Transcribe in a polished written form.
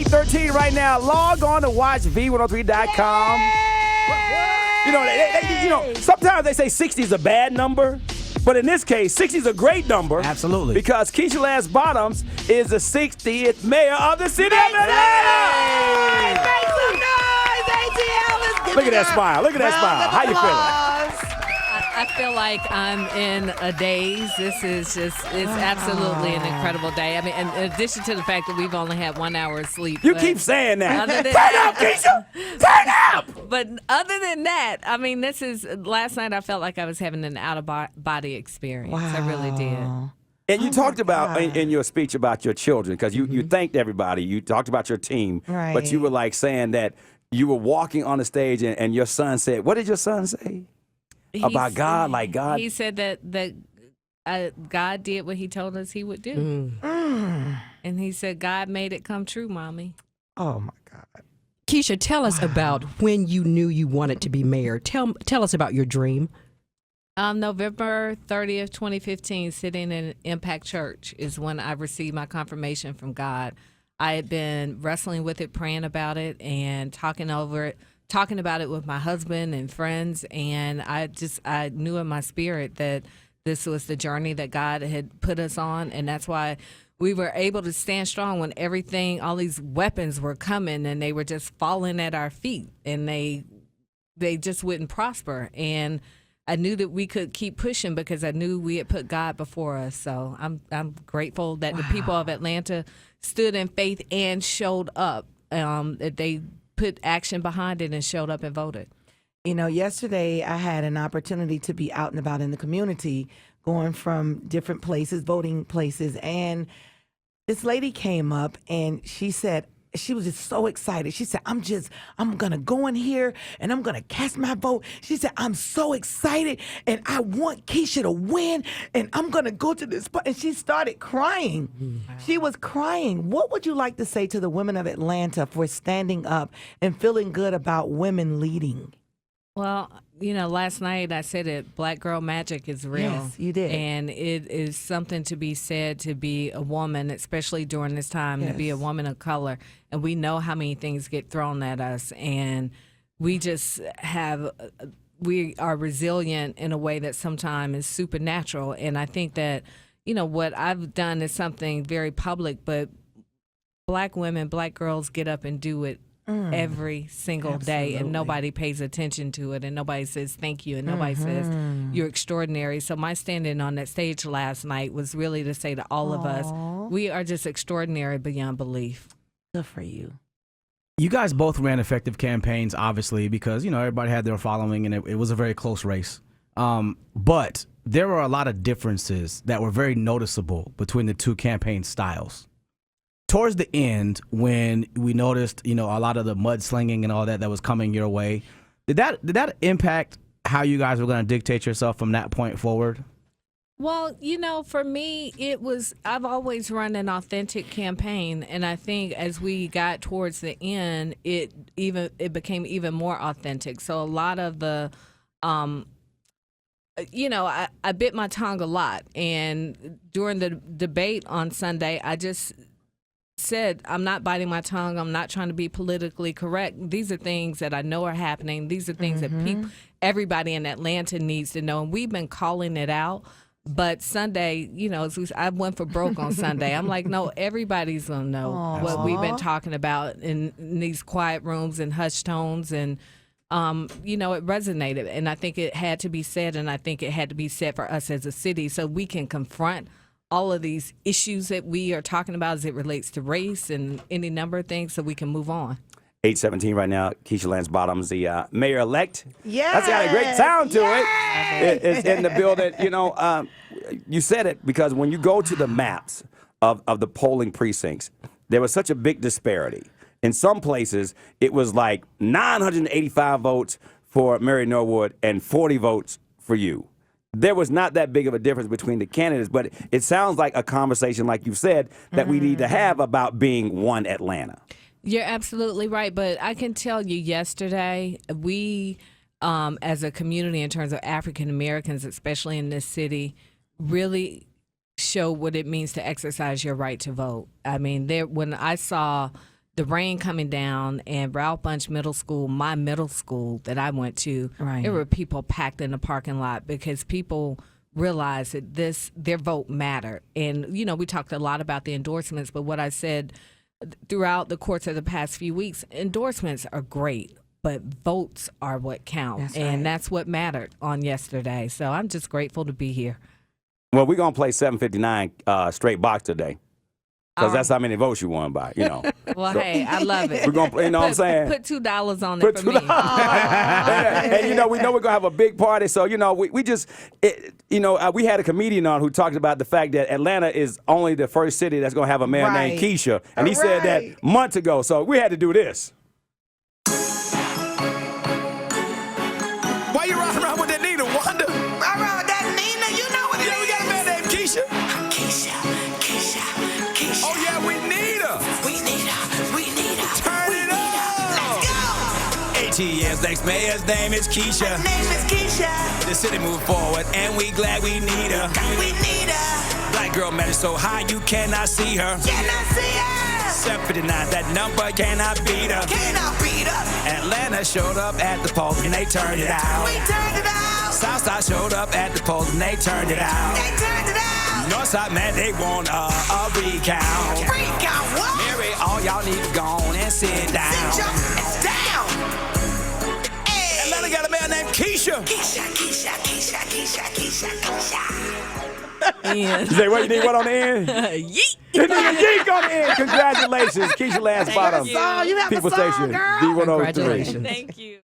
8:13 right now. Log on to watch V103.com. Sometimes they say 60 is a bad number, but in this case, 60 is a great number. Absolutely. Because Keisha Lance Bottoms is the 60th mayor of the city of Atlanta. Make some noise, ATL. Look at that smile. Look at that smile. How you feeling? I feel like I'm in a daze. This is it's absolutely an incredible day. I mean, in addition to the fact that we've only had 1 hour of sleep. You keep saying that. Turn up, Keisha! Turn up! But other than that, I mean, last night I felt like I was having an out-of-body experience. Wow. I really did. And you talked about in your speech about your children, because you thanked everybody. You talked about your team. Right. But you were like saying that you were walking on the stage and your son said, what did your son say? About God, like God? He said that God did what he told us he would do. And he said, God made it come true, Mommy. Oh, my God. Keisha, tell us about when you knew you wanted to be mayor. Tell us about your dream. November 30th, 2015, sitting in Impact Church is when I received my confirmation from God. I had been wrestling with it, praying about it, and talking about it with my husband and friends, and I knew in my spirit that this was the journey that God had put us on, and that's why we were able to stand strong when all these weapons were coming, and they were just falling at our feet, and they just wouldn't prosper. And I knew that we could keep pushing because I knew we had put God before us. So I'm grateful that the people of Atlanta stood in faith and showed up, that they put action behind it and showed up and voted. You know, yesterday I had an opportunity to be out and about in the community, going from different places, voting places, and this lady came up and she said, she was just so excited. She said, I'm going to go in here and I'm going to cast my vote. She said, I'm so excited and I want Keisha to win and I'm going to go to this. And she started crying. Wow. She was crying. What would you like to say to the women of Atlanta for standing up and feeling good about women leading? Well, last night I said it, Black girl magic is real. Yes, you did. And it is something to be said to be a woman, especially during this time, to be a woman of color. And we know how many things get thrown at us. And we are resilient in a way that sometimes is supernatural. And I think that, what I've done is something very public, but Black women, Black girls get up and do it every single day, and nobody pays attention to it, and nobody says thank you, and nobody says you're extraordinary. So my standing on that stage last night was really to say to all of us, we are just extraordinary beyond belief. Good for you. You guys both ran effective campaigns, obviously, because, everybody had their following, and it was a very close race. But there were a lot of differences that were very noticeable between the two campaign styles. Towards the end, when we noticed, a lot of the mudslinging and all that was coming your way, did that impact how you guys were going to dictate yourself from that point forward? Well, for me, I've always run an authentic campaign, and I think as we got towards the end, it became even more authentic. So a lot of the, I bit my tongue a lot, and during the debate on Sunday, I just said, I'm not biting my tongue. I'm not trying to be politically correct. These are things that I know are happening. These are things that everybody in Atlanta needs to know. And we've been calling it out. But Sunday, I went for broke on Sunday. I'm like, no, everybody's going to know what we've been talking about in these quiet rooms and hushed tones. And, it resonated. And I think it had to be said. And I think it had to be said for us as a city so we can confront all of these issues that we are talking about as it relates to race and any number of things so we can move on. 8:17 right now. Keisha Lance Bottoms, the mayor-elect. Yeah, That's got a great sound to it. It's in the building. You said it because when you go to the maps of the polling precincts, there was such a big disparity. In some places, it was like 985 votes for Mary Norwood and 40 votes for you. There was not that big of a difference between the candidates, but it sounds like a conversation, like you said, that we need to have about being one Atlanta. You're absolutely right, but I can tell you yesterday, we, as a community in terms of African Americans, especially in this city, really show what it means to exercise your right to vote. I mean, when I saw the rain coming down, and Ralph Bunch Middle School, my middle school that I went to, Right. there were people packed in the parking lot because people realized that their vote mattered. And, you know, we talked a lot about the endorsements, but what I said throughout the course of the past few weeks, endorsements are great, but votes are what count. That's and right. that's what mattered on yesterday. So I'm just grateful to be here. Well, we're going to play 759 straight box today. Because that's how many votes you won by, you know. Well, hey, I love it. We're going to play, you know what I'm saying? Put $2 on Put it for me. and, you know, we know we're going to have a big party. So, you know, we had a comedian on who talked about the fact that Atlanta is only the first city that's going to have a mayor named Right. Keisha. And he said that months ago. So we had to do this. Why you riding around with that Nina, Wanda? Right around that Nina, you know what it Yeah, we got a man named Keisha. Keisha. Oh, yeah, we need her. We need her. Turn it up. Let's go. 18 years, next mayor's name is Keisha. Name is Keisha. The city moved forward, and we glad we need her. We need her. Black girl matters so high you cannot see her. Cannot see her. 759, that number cannot beat her. Cannot beat her. Atlanta showed up at the polls and they turned it out. We turned it out. Southside showed up at the polls and they turned it out. They turned it out. Northside, man, they want a recount. Freak out what? Mary, all y'all need to go on and sit down. Sit your ass down. Hey. Atlanta got a man named Keisha. Keisha. Yeah. You say, what, you need what on the end? Yeet. You need a yeek on the end. Congratulations. Keisha Lance Bottom. You have People a song, Station, girl. V-103. Congratulations. Thank you.